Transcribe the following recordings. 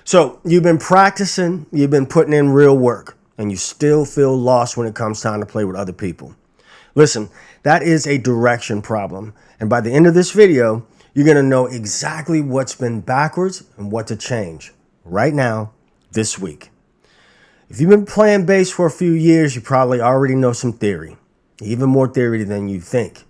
So you've been practicing, you've been putting in real work, and you still feel lost when it comes time to play with other people. Listen, that is a direction problem. And by the end of this video, you're going to know exactly what's been backwards and what to change right now, this week. If you've been playing bass for a few years, you probably already know some theory, even more theory than you think.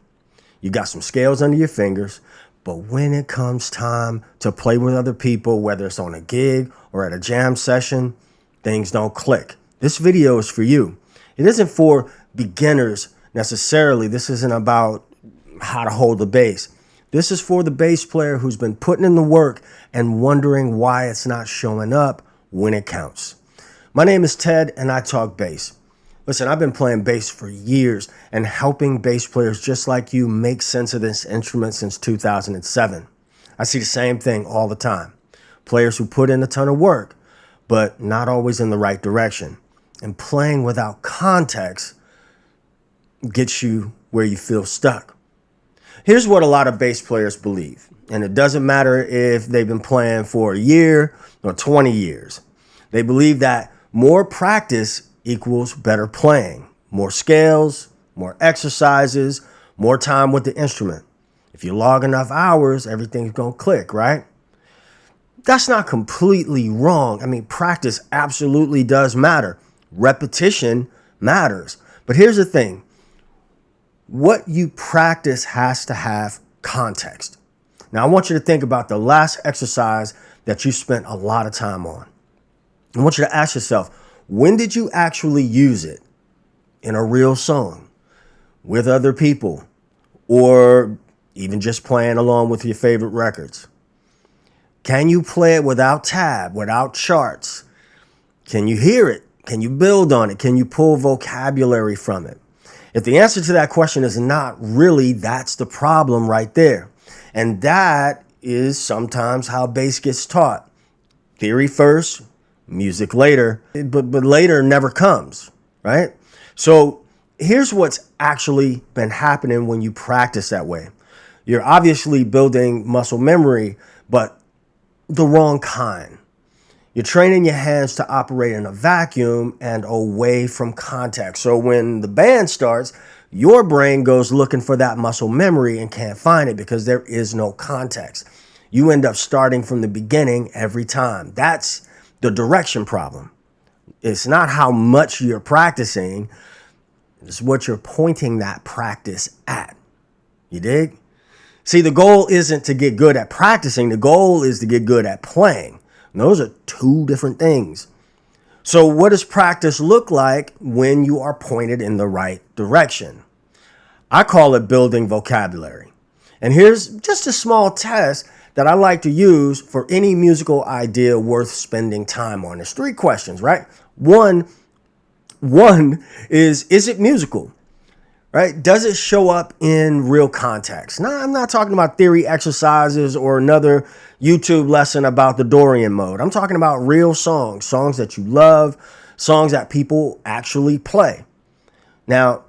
You got some scales under your fingers, but when it comes time to play with other people, whether it's on a gig or at a jam session, things don't click. This video is for you. It isn't for beginners necessarily. This isn't about how to hold the bass. This is for the bass player who's been putting in the work and wondering why it's not showing up when it counts. My name is Ted and I talk bass. Listen, I've been playing bass for years and helping bass players just like you make sense of this instrument since 2007. I see the same thing all the time. Players who put in a ton of work, but not always in the right direction. And playing without context gets you where you feel stuck. Here's what a lot of bass players believe, and it doesn't matter if they've been playing for a year or 20 years. They believe that more practice equals better playing, more scales, more exercises, more time with the instrument. If you log enough hours, everything's going to click, right? That's not completely wrong. I mean, practice absolutely does matter. Repetition matters. But here's the thing. What you practice has to have context. Now, I want you to think about the last exercise that you spent a lot of time on. I want you to ask yourself, when did you actually use it in a real song with other people or even just playing along with your favorite records? Can you play it without tab, without charts? Can you hear it? Can you build on it? Can you pull vocabulary from it? If the answer to that question is not really, that's the problem right there. And that is sometimes how bass gets taught. Theory first, music later, but later never comes, right? So here's what's actually been happening when you practice that way. You're obviously building muscle memory, but the wrong kind. You're training your hands to operate in a vacuum and away from contact. So when the band starts, your brain goes looking for that muscle memory and can't find it because there is no context. You end up starting from the beginning every time. That's the direction problem. It's not how much you're practicing, it's what you're pointing that practice at. You dig? See, the goal isn't to get good at practicing. The goal is to get good at playing. And those are two different things. So what does practice look like when you are pointed in the right direction? I call it building vocabulary. And here's just a small test that I like to use for any musical idea worth spending time on. There's three questions, right? One is it musical, right? Does it show up in real context? Now, I'm not talking about theory exercises or another YouTube lesson about the Dorian mode. I'm talking about real songs, songs that you love, songs that people actually play. Now,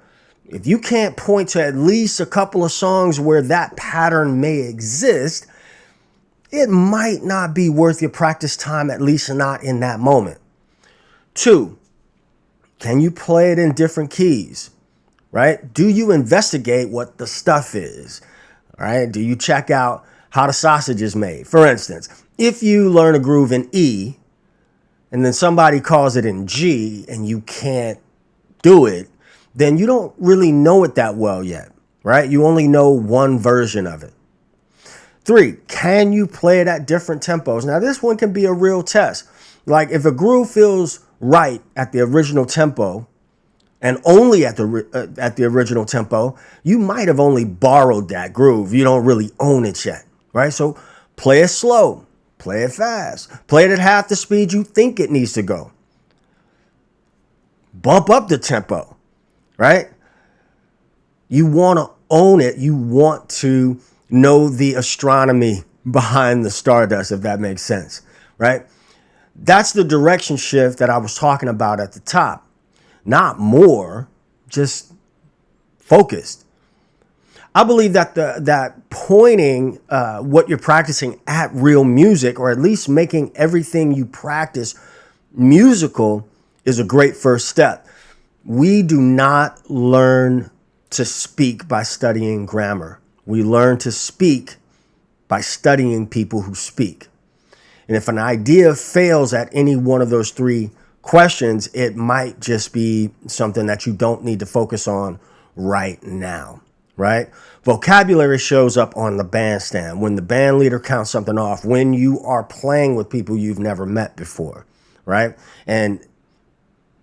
if you can't point to at least a couple of songs where that pattern may exist, it might not be worth your practice time, at least not in that moment. Two, can you play it in different keys, right? Do you investigate what the stuff is, right? Do you check out how the sausage is made? For instance, if you learn a groove in E and then somebody calls it in G and you can't do it, then you don't really know it that well yet, right? You only know one version of it. Three, can you play it at different tempos? Now, this one can be a real test. Like if a groove feels right at the original tempo and only at the original tempo, you might have only borrowed that groove. You don't really own it yet, right? So play it slow, play it fast, play it at half the speed you think it needs to go. Bump up the tempo, right? You want to own it. You want to know the astronomy behind the stardust, if that makes sense, right? That's the direction shift that I was talking about at the top. Not more, just focused. I believe that that pointing what you're practicing at real music, or at least making everything you practice musical, is a great first step. We do not learn to speak by studying grammar. We learn to speak by studying people who speak. And if an idea fails at any one of those three questions, it might just be something that you don't need to focus on right now, right? Vocabulary shows up on the bandstand, when the band leader counts something off, when you are playing with people you've never met before, right? And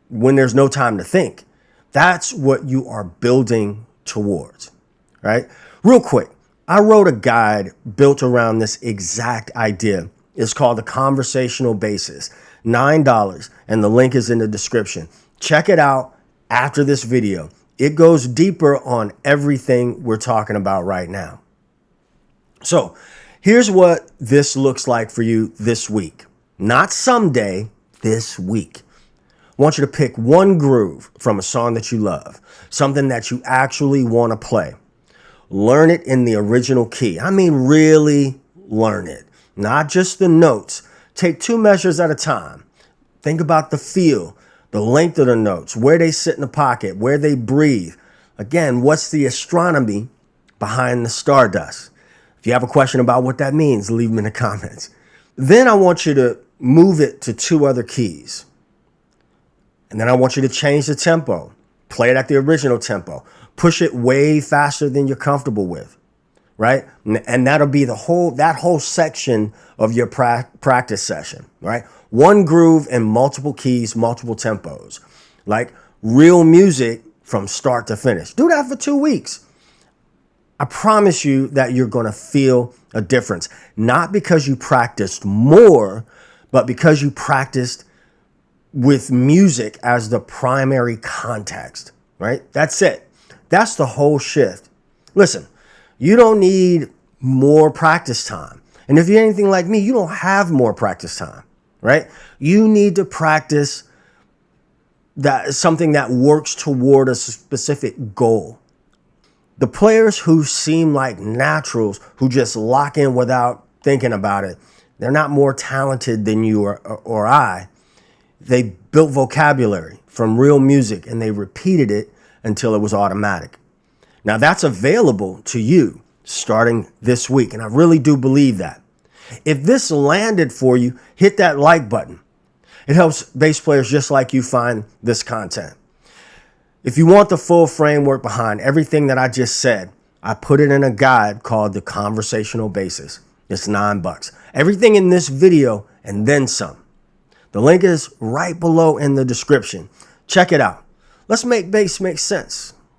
when there's no time to think. That's what you are building towards, right? Real quick, I wrote a guide built around this exact idea. It's called the Conversational Bassist, $9, and the link is in the description. Check it out after this video. It goes deeper on everything we're talking about right now. So here's what this looks like for you this week. Not someday, this week. I want you to pick one groove from a song that you love, something that you actually want to play. Learn it in the original key. I mean, really learn it, not just the notes. Take 2 measures at a time. Think about the feel, the length of the notes, where they sit in the pocket, where they breathe. Again, what's the astronomy behind the stardust? If you have a question about what that means, leave them in the comments. Then I want you to move it to 2 other keys. And then I want you to change the tempo. Play it at the original tempo. Push it way faster than you're comfortable with, right? And that'll be that whole section of your practice session, right? 1 groove in multiple keys, multiple tempos, like real music from start to finish. Do that for 2 weeks. I promise you that you're going to feel a difference, not because you practiced more, but because you practiced with music as the primary context, right? That's it. That's the whole shift. Listen, you don't need more practice time. And if you're anything like me, you don't have more practice time, right? You need to practice something that works toward a specific goal. The players who seem like naturals, who just lock in without thinking about it, they're not more talented than you or I. They built vocabulary from real music and they repeated it until it was automatic. Now that's available to you starting this week. And I really do believe that. If this landed for you, hit that like button. It helps bass players just like you find this content. If you want the full framework behind everything that I just said, I put it in a guide called the Conversational Bassist. It's $9. Everything in this video and then some. The link is right below in the description. Check it out. Let's make bass make sense.